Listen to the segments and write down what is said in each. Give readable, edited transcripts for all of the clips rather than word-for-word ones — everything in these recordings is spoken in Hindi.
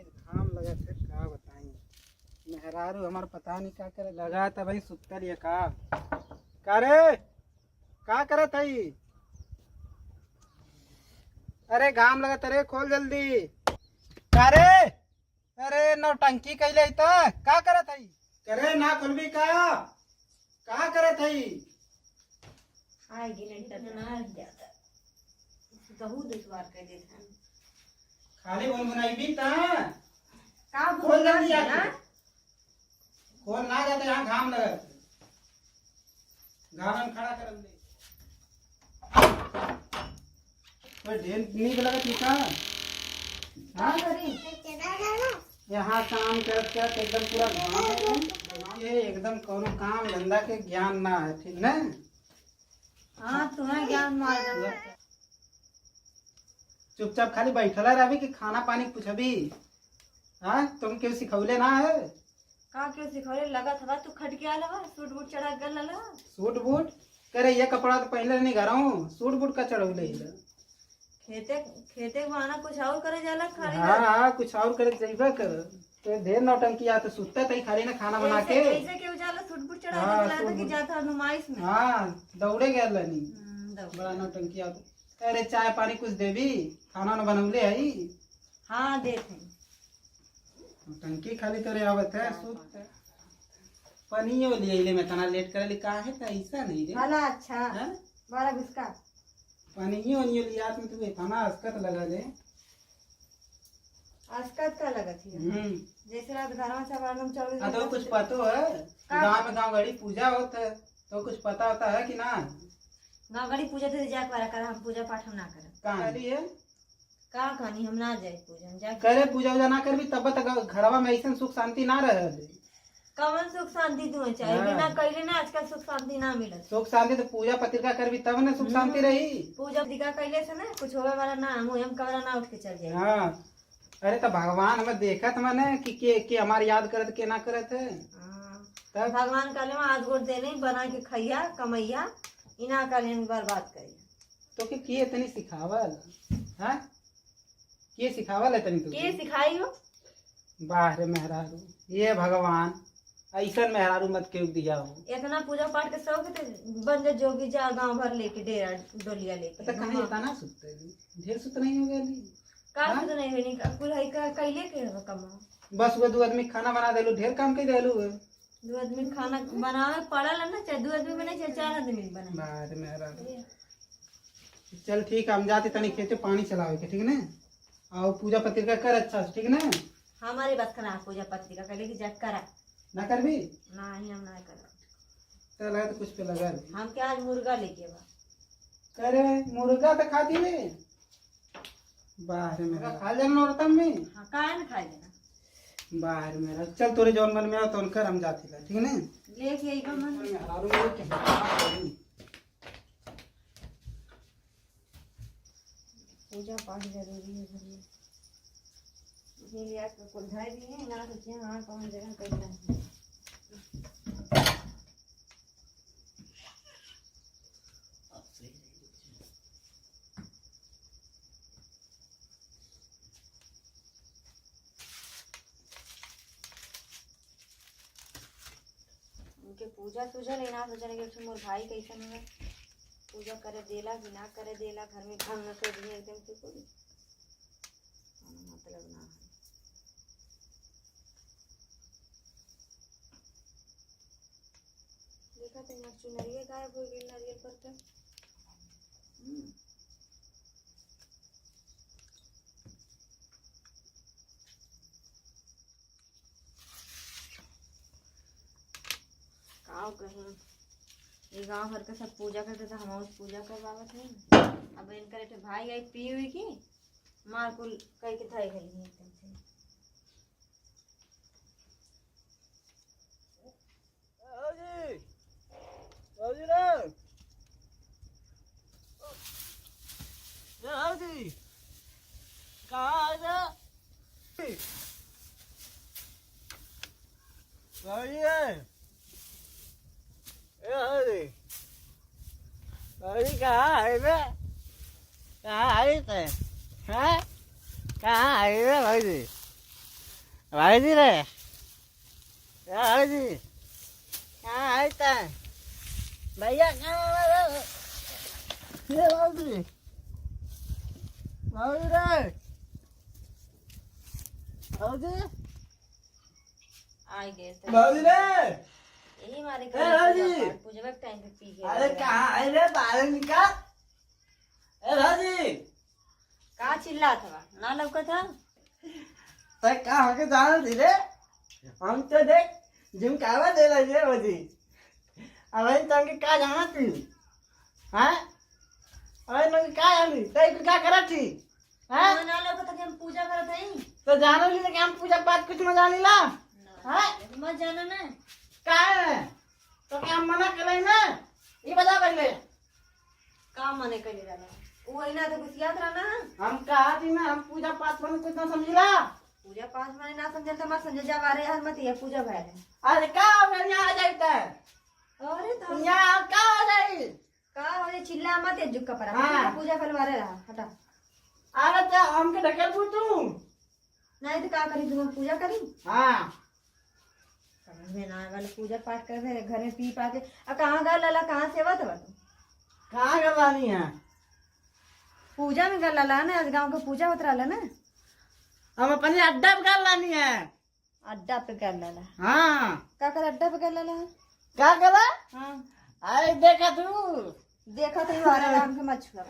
घाम लगा थे का बताई। मेहरारू हमार पता नहीं का करे लगा था भाई सुतर ये का रे का करत हई। अरे घाम लगा तेरे खोल जल्दी। का रे अरे नौटंकी कैले त का करत हई। करे ना खुलबी का करत हई। आएगी नहीं तो ना जाता कहू दुश्वार कर देता खाली बोल बनाई ता का खोल जल्दी ना आके खोल ना जाते यहाँ घाम लगा घाम में खड़ा कर दे। कोई ढेर नींद लगा थी का हाँ यहाँ काम करते एकदम पूरा घाम ये एकदम कोनो काम धंधा के ज्ञान ना है ठीक ना। हाँ तुम्हें ज्ञान मार चुपचाप खाली बैठला रही कि खाना पानी कुछ अभी हाँ तुम क्यों सिखौले ना है का क्यों सिखौले लगा था तू खट के आला सूट बूट चढ़ा गल लला सूट बूट करे ये कपड़ा तो पहले नहीं घर सूट बूट का चढ़ौले खेते खेते बहाना कुछ और करे जाला खाली हाँ कुछ और करे जाइबा कर तो ढेर नौटंकी आ तो सुतता तई खाली ना खाना बना के ऐसे क्यों जाला सूट बूट चढ़ा के चला था कि जाता नुमाइश में हाँ दौड़े गया लनी दौड़। बड़ा नौटंकी आ अरे चाय पानी कुछ देवी खाना न बनौले आई हाँ देते नौटंकी खाली करे आवत है सुत पनियो लिए मैं तना लेट करे ली काहे त ऐसा नहीं रे भला अच्छा हैं? बड़ा घुसका पनियो नियो लिया में तू इतना अस्कत लगा ले अस्कत का लगा थी जैसे रात घर में सब आलम चल हाँ तो कुछ पतो है गाँव में गाँव गड़ी पूजा होता है तो कुछ पता होता है कि ना गाँव गड़ी पूजा थे जा कर हम पूजा पाठ हम ना कर कहाँ है का कहानी हम ना जाए पूजन जा करे पूजा उजा ना कर भी तब तक घरवा में ऐसा सुख शांति ना रहे कमन सुख शांति तुम्हें चाहिए हाँ। बिना कैले ना आजकल सुख शांति ना मिलत सुख शांति तो पूजा पत्रिका कर भी तब ना सुख शांति रही पूजा पत्रिका कैले से ना कुछ होवे वाला ना मुँह हम कवरा ना उठ के चल जाए हाँ अरे तो भगवान हमें देखत मैंने कि हमारे याद करत के ना करत है तब भगवान काले में आज गोट देने बना के खैया कमैया इना काले बर्बाद करिया तो कि किए तनी सिखावल हाँ किए सिखावल है तनी के सिखाई हो बाहर मेहरारू ये भगवान ऐसा मेहरारू मत के दिया हो इतना पूजा पाठ के शौक थे बन जा जोगी जा गांव भर लेके डेरा डोलिया लेके तो कहीं इतना सुतते ढेर सुत नहीं हो गया का तो नहीं होनी कुल है का कैले के हो कमा बस वो दो आदमी खाना बना देलू ढेर काम कर देलू दो आदमी खाना बनावे पड़ल ना चाहे दो आदमी बने चाहे चार आदमी बने बाहर मेहरारू चल ठीक है हम जाते तनी खेते पानी चलावे के ठीक ना और पूजा पत्रिका कर अच्छा से ठीक ना हमारी बात करा पूजा पत्रिका कैले की जट करा ना कर भी ना ही हम ना करा चल तो कुछ पे लगा हम क्या आज मुर्गा लेके बा करे मुर्गा तो खाती है बाहर मेरा खा जाना औरतम में हाँ का ना खाए देना बाहर मेरा चल तोरे जौन मन में आओ तो कर हम जाते ला ठीक ना लेके आई का मन पूजा पाठ जरूरी है घर में इसीलिए आपको कुल धाय भी है ना सोचिए हाँ कौन जगह कैसा है उनके पूजा सूजा लेना सोचने के मोर भाई कैसे होगा पूजा करे देला कि ना करे देला घर में भंग न कर दिए एकदम से कोई मतलब ना है देखा तो यहाँ चुनरिया गायब हो गई नारियल पर तो काव कहीं ये गांव भर का सब पूजा करते थे हम उस पूजा करवावत नहीं अब इनका रेटे भाई आई पी हुई की मार को कई के थाई गई एकदम से कहाँ है बे कहाँ है ते हैं कहाँ है बे भाई भाई जी रे क्या भाई जी कहाँ है तैं भैया कहाँ ये बाबूजी रे बाबूजी आई गए थे बाबूजी रे यही हमारे ए, राजी। पूजा का टाइम पे पी गए अरे कहाँ है रे बाहर निकाल ए राजी कहाँ चिल्ला था ना लौका था तै कहाँ के जाना थी रे हम तो देख जिम कावा दे रहे थे बजी अब तंगे का जाना थी हाँ अरे नंगे का जानी तै क्या करा थी हाँ ना लौका था कि हम पूजा करत हई तो जानो ली कि हम पूजा पाठ कुछ मजा नहीं ला हाँ मत जाना ना का है तो क्या हम मना कर ना ये बता पहले का मने कर रहा वो इना तो कुछ याद रहना हम कहा थी ना हम पूजा पाठ में कुछ ना समझिला पूजा पाठ माने ना समझल तो मत समझ जा बारे हर मत ये पूजा भैल अरे का हो गया यहाँ आ जाता है अरे तो यहाँ का हो जाए का हो चिल्ला मत ये जुक्का पर हाँ। पूजा करवारे रहा हटा अरे तो हमके ढकेल पूछू नहीं तो का करी तुम पूजा करी हाँ समझ में ना वाले पूजा पाठ कर रहे घर में पी पा के कहाँ गए लाला कहाँ सेवा था तू कहाँ कर रही है पूजा में गल लाला ना आज गांव का पूजा होत रहा ना हम अपने अड्डा पे कर लानी है अड्डा पे कर लाला हाँ का कर अड्डा पे कर लाला क्या करा हाँ अरे देखा तू देखा तो हमारे राम के मत छुआ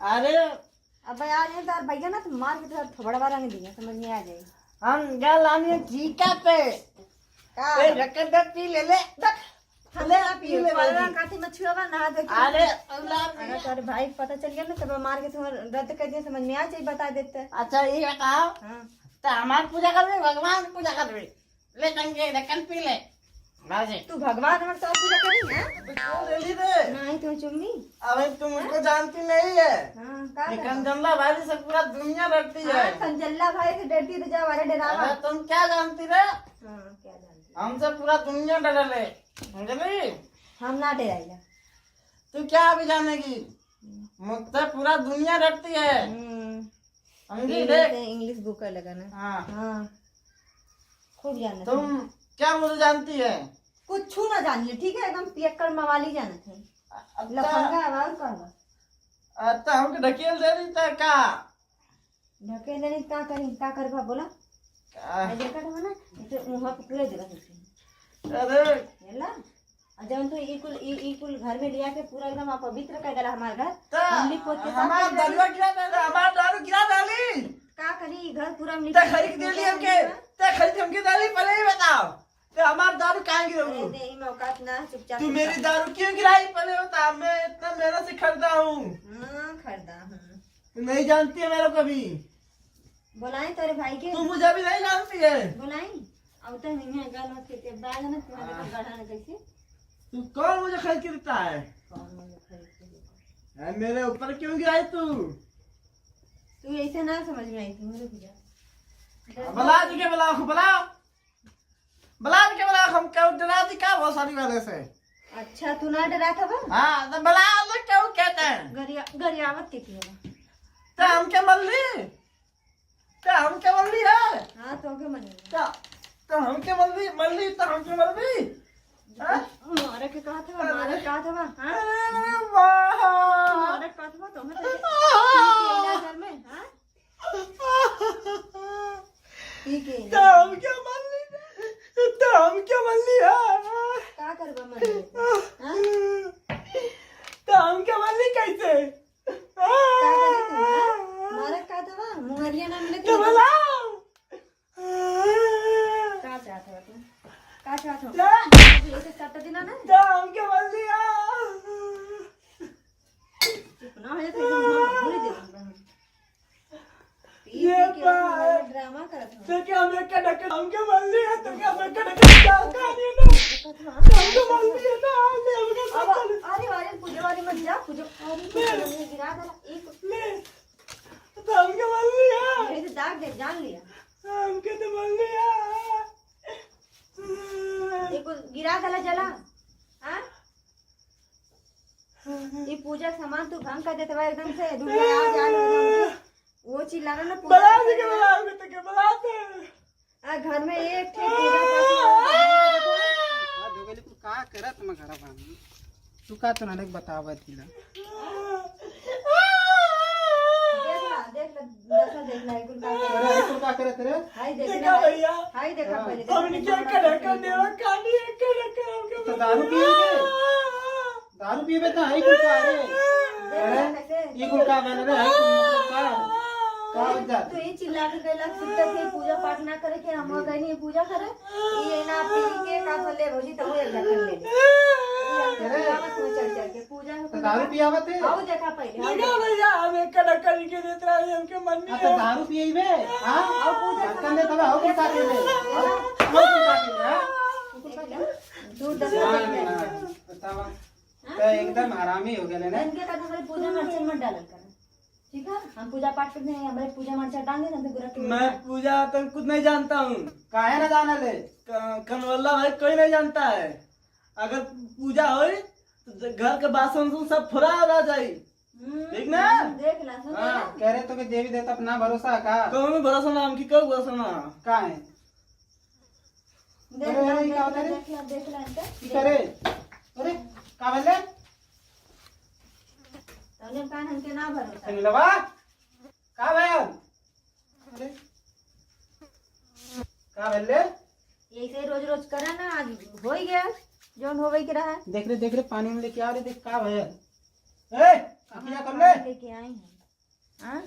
अरे अब यार ये तार भैया ना तो मार के तो थोड़ा बार नहीं दिया समझ में आ जाए हम गल लानी है जीका पे का ए रकत दे पी ले ले देख हम ले ना पी पिए ले वाला बाजी। काठी मत छुआ ना देख अरे अल्लाह अगर तारे भाई को पता चल गया ना तब मार के तुम रद्द कर दिया समझ में आ जाए बता देते अच्छा ये बताओ हाँ तो हमारी पूजा कर रहे भगवान की पूजा कर रहे ले टंगे ढक्कन पी ले बाजी तू भगवान हमारे तो पूजा करी है क्यों ले ली रे नहीं तुम चुम्मी अबे तुम मुझको जानती नहीं है हाँ का ये कंजमला भाई से पूरा दुनिया डरती है हाँ, संजल्ला भाई से डरती तो जा वाले डरावा अरे तुम क्या जानती रे हाँ क्या जानती हमसे पूरा दुनिया डरले समझली हम ना डराइला तू क्या भी जानेगी मुझसे पूरा दुनिया डरती है समझी देख इंग्लिश बुक कर लगा ना हाँ हाँ खूब जानना तुम क्या मुझे जानती है कुछ छू ना जानिए ठीक है एकदम पियक्कर मवाली जाना थे लफंगा आवाज कहवा अच्छा हमको ढकेल दे दी था का ढके देने का करी का करबा बोला ऐसे कर हो ना तो मुंह पे पूरे जगह अरे हेला जब तो ई कुल घर में लिया के पूरा एकदम पवित्र कर देला हमार घर तो हम लिप पोत के हमारा दारू गिरा डाली हमारा दारू गिरा डाली का करी घर पूरा हम ते खरीद दे ली हमके ते खरीद हमके डाली पहले ही बताओ ते हमारा दारू कहाँ गिराऊं दे ई मौका ना चुपचाप तू मेरी दारू क्यों गिराई पहले बता मैं इतना मेहनत से खरीदा हूँ हां खरीदा तू नहीं जानती है मेरे को कभी बुलाई तेरे भाई के तू मुझे भी नहीं जानती है बुलाई अब तो नहीं है गाल मत के बैग ना तुम्हारे को गढ़ा कैसे तू कौन मुझे खरीद के देता है कौन मुझे खरीद के देगा है मेरे ऊपर क्यों गिराई तू तू ऐसे ना समझ में आई थी मुझे पूजा बुला जी के बुलाओ बुला जी के बुलाओ हम क्यों डरा दी का बहुत सारी वाले से अच्छा तू ना डरा था बा हाँ तो बुला लो क्यों कहते हैं गरियावत के थी तो हम क्या मल्ली तो हम क्या मल्ली है हाँ तो के मनी तो हम क्या मल्ली तो हम क्या मल्ली मारे के कहा था मारे कहा था हाँ अरे वाह मारे कहा था तो मैं तेरे घर में हाँ ठीक है तो हम क्या मल्ली है क्या करबा मनी हाँ तो हम क्या मल्ली कैसे क्या करे तू हाँ? मारे कहा था मुहरिया ना मिले तो बुलाओ क्या चाहता है तू क्या चाहता है ऐसे सट दिना ना तो हम क्या मल्ली है ना हो जाता है भूल दे ये बात ड्रामा करत हो तो क्या मैं का ढक्कन हम क्या मल्ली है तो क्या मैं का ढक्कन क्या कहानी है ना हम क्या मल्ली है ना ले हमका अब अरे वाले पूजे वाली मत जा पूजे अरे पूजे गिरा डाला एक ले तो हम क्या मल्ली है यही तो दाग दे जान लिया हम क्या तो मल्ली है एक गिरा डाला जला हाँ ये पूजा सामान तू भंग कर देते भाई एकदम से दूल्हा आ जा वो चिल्लाना ना पूजा बना दे के बुलाओगे तो क्या बुलाते घर में एक ठे पूजा पाठ दोगली को का करत म घरा बानी तू का तो नानक बतावत हिला देख ला एक अरे तू का करत रे हाय देखा भैया हाय देखा पहले हमने क्या कर देवा काली कर तो दारू पीबे तो हाई कुल का रे अरे ये कुल का बन रे हाई कुल मतलब का वजह तो ये चिल्ला के गैला सिद्ध थे पूजा पाठ ना करे के हम कहीं नहीं पूजा करे ये ना पी के का फले भौजी तो एक कर ले चल चल के पूजा तो दारू पियावत है आओ देखा पहले देखा भैया हमें कर के देत रहा हमके मन में तो दारू पिएबे हां आओ पूजा कर ले तब हो कुल का के ले हो कुल का के ले हां दूर दस बतावा तो एकदम हरामी हो गेले ना इनके का हमारे पूजा में अर्चन मत डालन कर ठीक है हम पूजा पाठ करते हैं हमारे पूजा में अर्चन डालेंगे ना तो बुरा क्यों मैं पूजा तो कुछ नहीं जानता हूँ काहे ना जाने ले कनवल्ला भाई कोई नहीं जानता है अगर पूजा हो तो घर के बासन सब फुरा आ जाए ठीक ना देख ला सुन हां कह रहे तो कि देवी देवता अपना भरोसा का कौन में भरोसा ना हमकी कब भरोसा ना का है देख ला इनका की करे अरे का बोले तने कान हमके ना भरोसा निलवा का भैया अरे का बोले ऐसे रोज रोज करा ना आज हो ही गया जोन होवे के रहा देख रे पानी में लेके आ रे देख का भैया ए क्या कर ले लेके आए हैं हां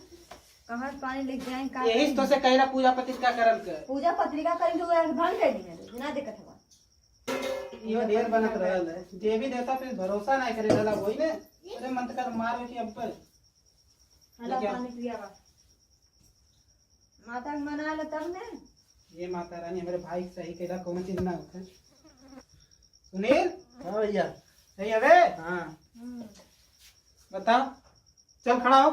कहां पानी लेके आए का यही तो से कहला पूजा पत्रिका करल के पूजा पत्रिका करी तो भंग कर दी बिना देखत हवा यो ढेर बनत रहल है देवी देवता पे भरोसा नहीं करे वाला वही ने अरे मंत्र कर मार की अब पर हला पानी पिया बा माता के मना ले तब ने ये माता रानी हमारे भाई सही कहला कौन चीज ना होखे सुनील हाँ भैया सही है बे हाँ बता चल खड़ा हो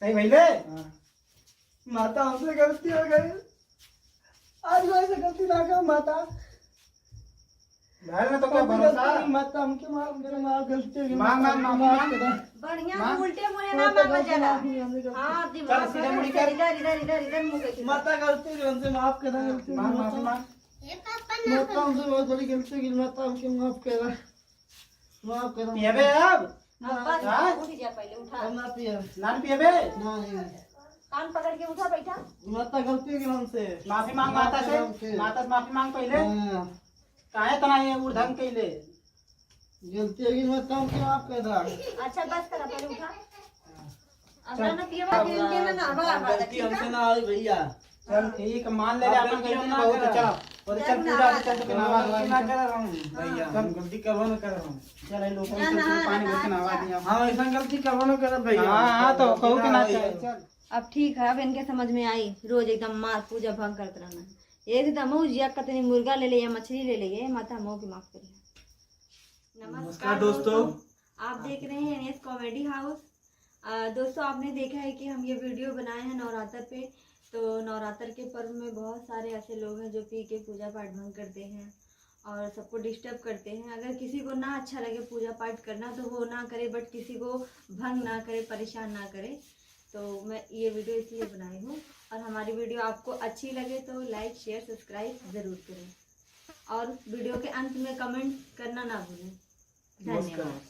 सही भइले हाँ। माता हमसे गलती हो गई आज वैसे गलती ना कर माता घर में तो क्या भरोसा माता हमके माफ करे माफ गलती हो गई मांग बढ़िया उल्टे मुंह ना मांगल जाला हां दी चल सीधे मुड़ी कर इधर मुंह के माता गलती हो गई हमसे माफ कर गलती मांग माफी मांग माता हमसे बहुत बड़ी गलती हो गई माता हमके माफ कर ये बे अब अब बस उठ जा पहले उठा ना पिया नान पिए बे नहीं कान पकड़ के उठा बैठा माता गलती हो गई हमसे माफी मांग माता से माफी मांग पहले हाँ, काहे तना ये उर्धन कइले गलती हो गई माता हमके माफ कर दा अच्छा बस करा पहले उठा अंदर ना पिएवा के ना हवा गलती हमसे ना आई भैया चल ठीक मान ले रे अपन गलती बहुत है चल और चल पूजा चल के नवा ना कर रहा हूं भैया चल। गलती करवा ना कर रहा हूं चल ए लोगों से पानी भर के नवा दिया हां ऐसा गलती करवा ना कर भैया हां तो कहू के ना चल अब ठीक है अब इनके समझ में आई रोज एकदम मार पूजा भंग करते रहना ये तो मऊ जिया कतनी मुर्गा ले ले या मछली ले ले माता मऊ की माफ करिए नमस्कार दोस्तों आप देख रहे हैं एनएस कॉमेडी हाउस दोस्तों आपने देखा है कि हम ये वीडियो बनाए हैं नवरात्र पे तो नवरात्र के पर्व में बहुत सारे ऐसे लोग हैं जो पी के पूजा पाठ भंग करते हैं और सबको डिस्टर्ब करते हैं। अगर किसी को ना अच्छा लगे पूजा पाठ करना तो वो ना करे, बट किसी को भंग ना करे, परेशान ना करे। तो मैं ये वीडियो इसलिए बनाई हूँ। और हमारी वीडियो आपको अच्छी लगे तो लाइक शेयर सब्सक्राइब ज़रूर करें और वीडियो के अंत में कमेंट करना ना भूलें। धन्यवाद।